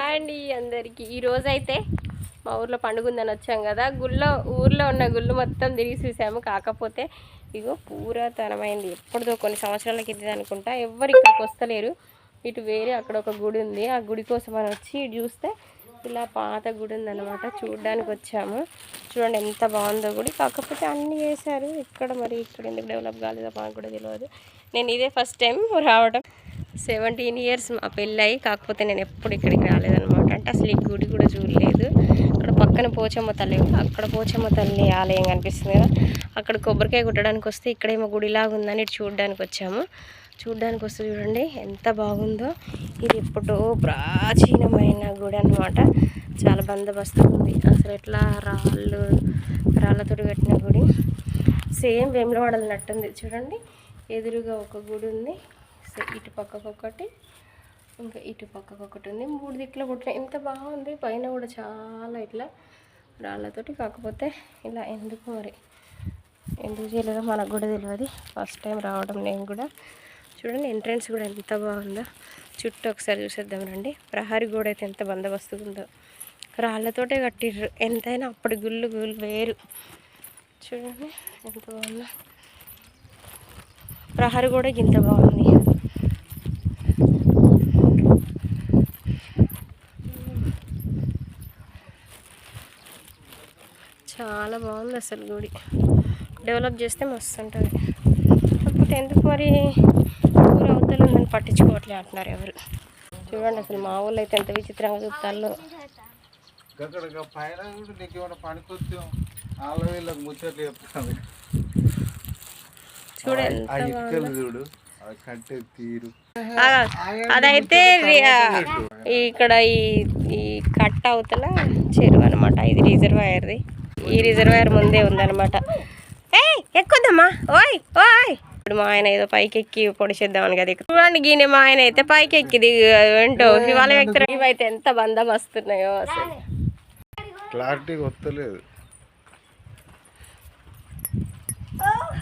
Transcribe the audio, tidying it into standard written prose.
అండి అందరికి ఈ రోజు అయితే మా ఊర్లో పండుగ ఉందని వచ్చాం కదా. ఊర్లో ఉన్న గుళ్ళు మొత్తం తిరిగి చూసాము. కాకపోతే ఇగో పురాతనమైంది, ఎప్పటిదో కొన్ని సంవత్సరాల కింద అనుకుంటా. ఎవరు ఇక్కడికి వస్తలేరు. ఇటు వేరే అక్కడ ఒక గుడి ఉంది, ఆ గుడి కోసం అని వచ్చి ఇటు చూస్తే ఇలా పాత గుడి ఉందన్నమాట. చూడడానికి వచ్చాము. చూడండి ఎంత బాగుందో గుడి. కాకపోతే అన్నీ చేశారు ఇక్కడ. మరి ఇక్కడ ఎందుకు డెవలప్ కాలేదో మాకు కూడా తెలియదు. నేను ఇదే ఫస్ట్ టైం రావడం. 17 ఇయర్స్ మా పెళ్ళి. కాకపోతే నేను ఎప్పుడు ఇక్కడికి రాలేదన్నమాట. అంటే అసలు ఈ గుడి కూడా చూడలేదు. అక్కడ పక్కన పోచమ్మ తల్లి, అక్కడ పోచమ్మ తల్లి ఆలయం కనిపిస్తుంది కదా, అక్కడ కొబ్బరికాయ కొట్టడానికి వస్తే ఇక్కడేమో గుడిలాగా ఉందని ఇటు చూడడానికి వచ్చాము. చూడడానికి వస్తే చూడండి ఎంత బాగుందో. ఇది ఎప్పుడో ప్రాచీనమైన గుడి అన్నమాట. చాలా బందోబస్తు ఉంది. అసలు ఎట్లా రాళ్ళతో కట్టిన గుడి. సేమ్ వేములవాడలు నట్టుంది చూడండి. ఎదురుగా ఒక గుడి ఉంది, ఇటు పక్కకు ఒకటి, ఇంకా ఇటు పక్కకు ఒకటి ఉంది. 3 దిక్కులు కొట్టిన ఎంత బాగుంది. పైన కూడా చాలా ఇట్లా రాళ్ళతోటి. కాకపోతే ఇలా ఎందుకు మరి ఎందుకు చేయలేదో మనకు కూడా తెలియదు. ఫస్ట్ టైం రావడం నేను కూడా. చూడండి ఎంట్రన్స్ కూడా ఎంత బాగుందో. చుట్టూ ఒకసారి చూసేద్దాం రండి. ప్రహరీ గోడ అయితే ఎంత బందోబస్తుగా ఉందో. రాళ్ళతోటే కట్టిర్రు. ఎంతైనా అప్పటి గుళ్ళు వేరు. చూడండి ఎంత బాగుందో. ప్రహరీ కూడా ఇంత బాగుంది. చాలా బాగుంది అసలు గుడి. డెవలప్ చేస్తే మస్తు ఉంటుంది. కాకపోతే ఎందుకు మరి ఊరు అవతల ఉందని పట్టించుకోవట్లే అంటున్నారు ఎవరు. చూడండి అసలు మా ఊళ్ళో అయితే ఎంత విచిత్రంగా చూపుతాలో. చూడు అదైతే ఇక్కడ ఈ కట్ట అవతల చెరువు అనమాట. ఇది రిజర్వాయర్ది. ఈ రిజర్వాయర్ ముందే ఉందన్నమాట. ఎక్కువద్దమ్మా. ఓయ్ ఓయ్. ఇప్పుడు మా ఆయన ఏదో పైకి ఎక్కి పొడిచేద్దామని కదా. చూడండి గీనే మా ఆయన అయితే పైకి ఎక్కిది ఏంటో శివాలయం ఎక్కుతారు. ఇవైతే ఎంత బందం వస్తున్నాయో అసలు క్లారిటీ వస్తలేదు.